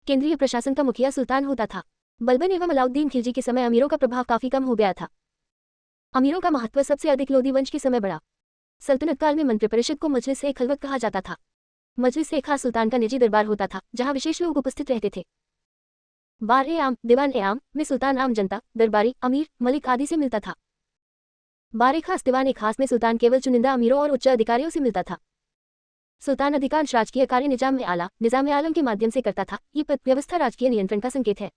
केंद्रीय प्रशासन का मुखिया सुल्तान होता था। बलबन एवं अलाउद्दीन खिलजी के समय अमीरों का प्रभाव काफी कम हो गया था। अमीरों का महत्व सबसे अधिक लोदी वंश के समय बढ़ा। सल्तनत काल में मंत्रिपरिषद को मजलिस ए खलवत कहा जाता था। मजलिस ए खास सुल्तान का निजी दरबार होता था, जहां विशेष लोग उपस्थित रहते थे। बार ए आम, दीवान ए आम में सुल्तान आम जनता, दरबारी, अमीर, मलिक आदि से मिलता था। बार ए खास, दीवान ए खास में सुल्तान केवल चुनिंदा अमीरों और उच्च अधिकारियों से मिलता था। सुल्तान अधिकांश राजकीय कार्य निजाम आलम के माध्यम से करता था। ये पद व्यवस्था राजकीय नियंत्रण का संकेत है।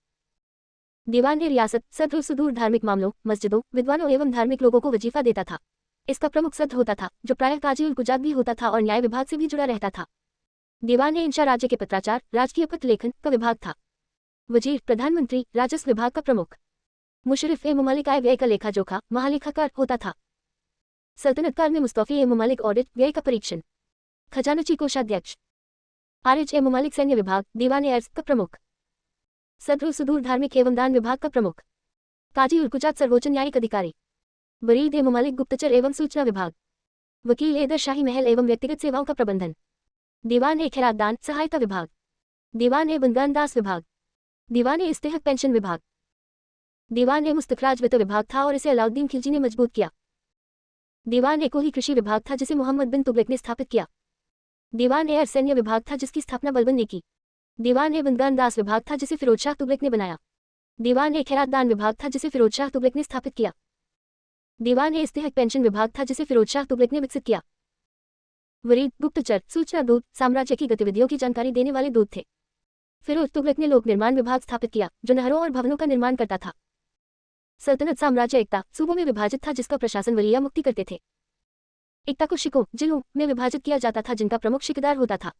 दीवान ए रियासत सदर सुदूर धार्मिक मामलों, मस्जिदों, विद्वानों एवं धार्मिक लोगों को वजीफा देता था। इसका प्रमुख सदर होता था, जो प्रायः काजी उल कुजात भी होता था और न्याय विभाग से भी जुड़ा रहता था। दीवान ए इंशा राज्य के पत्राचार, राजकीय पत्र लेखन का विभाग था। वजीर प्रधानमंत्री राजस्व विभाग का प्रमुख। मुशर्रिफ ए मुमलिक आय व्यय का लेखा जोखा महालेखाकार होता था। सल्तनत काल में मुस्तौफी ए मुमलिक ऑडिट व्यय का परीक्षण। खजानची कोषाध्यक्ष। आरिज ए मुमलिक सैन्य विभाग, दीवान ए अर्ज का प्रमुख। सदर सुदूर धार्मिक एवं दान विभाग का प्रमुख। काजी उल कुजात सर्वोच्च न्यायिक अधिकारी। बरीद ए मुमलिक गुप्तचर एवं सूचना विभाग। वकील ए दर शाही महल एवं व्यक्तिगत सेवाओं का प्रबंधन। दीवान ए खैरातदान सहायता विभाग। दीवान ए बंदगान दास विभाग। दीवान ए इस्तेहक पेंशन विभाग। दीवान ए मुस्तखराज वित्त विभाग था और इसे अलाउद्दीन खिलजी ने मजबूत किया। दीवान ए कोही कृषि विभाग था, जिसे मोहम्मद बिन तुगलक ने स्थापित किया। दीवान ए सैन्य विभाग था, जिसकी स्थापना बलबन ने की। दीवान ए बंदगान दास विभाग था, जिसे फिरोज शाह तुगलक ने बनाया। दीवान ए खैरातदान विभाग था, जिसे फिरोज शाह तुगलक ने स्थापित किया। दीवान ए इस्तेहक पेंशन विभाग था, जिसे फिरोज शाह तुगलक ने विकसित किया। वरीद गुप्तचर, सूचना दूत, साम्राज्य की गतिविधियों की जानकारी देने वाले दूत थे। फिरोज तुगलक ने लोक निर्माण विभाग स्थापित किया, जो नहरों और भवनों का निर्माण करता था। सल्तनत साम्राज्य एकता सूबों में विभाजित था, जिसका प्रशासन वलिया मुक्ति करते थे। एकता को शिकों, जिलों में विभाजित किया जाता था, जिनका प्रमुख शिकदार होता था।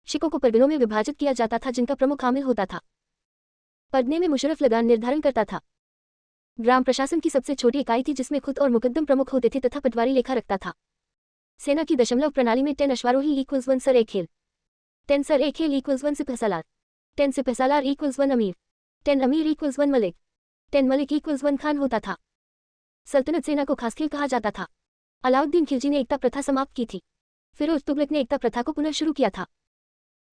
शिकों को परगनों में विभाजित किया जाता था, जिनका प्रमुख आमिल होता था। परगने में मुशर्रफ लगान निर्धारण करता था। ग्राम प्रशासन की सबसे छोटी इकाई थी, जिसमें खुद और मुकद्दम प्रमुख होते थे तथा पटवारी लेखा रखता था। सेना की दशमलव प्रणाली में 10 अश्वारोही इक्वल्स 1 सर ए खेल, 10 सर ए खेल इक्वल्स 1 सिपह सालार, 10 सिपह सालार इक्वल्स 1 अमीर, 10 अमीर इक्वल्स 1 मलिक, 10 मलिक इक्वल्स 1 खान होता था। सल्तनत सेना को खास खेल कहा जाता था। अलाउद्दीन खिलजी ने एकता प्रथा समाप्त की थी। फिरोज तुगलक ने एकता प्रथा को पुनः शुरू किया था।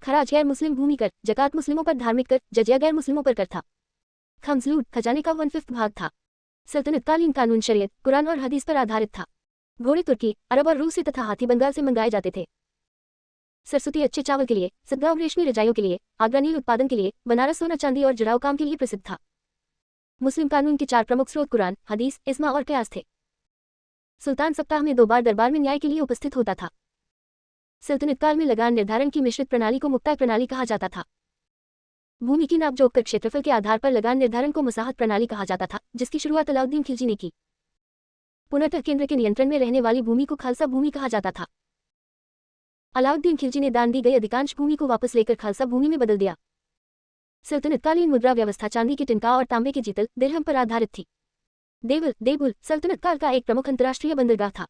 खराज गैर मुस्लिम भूमि कर, जकात मुस्लिमों पर धार्मिक कर, जजिया गैर मुस्लिमों पर कर था। खम्स लूट खजाने का 1/5 भाग था। सल्तनतकालीन कानून शरीयत, कुरान और हदीस पर आधारित था। घोड़े तुर्की, अरब और रूस से तथा हाथी बंगाल से मंगाए जाते थे। सरस्वती अच्छे चावल के लिए, सदगांव रेशमी रजाइयों के लिए, आगरा नील उत्पादन के लिए, बनारस सोना चांदी और जुड़ाव काम के लिए प्रसिद्ध था। मुस्लिम कानून के 4 प्रमुख स्रोत कुरान, हदीस, इस्मा और कयास थे। सुल्तान सप्ताह में 2 बार दरबार में न्याय के लिए उपस्थित होता था। सल्तनत काल में लगान निर्धारण की मिश्रित प्रणाली को मुक्ताय प्रणाली कहा जाता था। भूमि की नाप जोख कर क्षेत्रफल के आधार पर लगान निर्धारण को मुसाहत प्रणाली कहा जाता था, जिसकी शुरुआत अलाउद्दीन खिलजी ने की। पुनः केंद्र के नियंत्रण में रहने वाली भूमि को खालसा भूमि कहा जाता था। अलाउद्दीन खिलजी ने दान दी गई अधिकांश भूमि को वापस लेकर खालसा भूमि में बदल दिया। सल्तनतकालीन मुद्रा व्यवस्था चांदी के टिनका और तांबे के जीतल, दिरहम पर आधारित थी। देवल, देबुल सल्तनत काल का एक प्रमुख अंतर्राष्ट्रीय बंदरगाह था।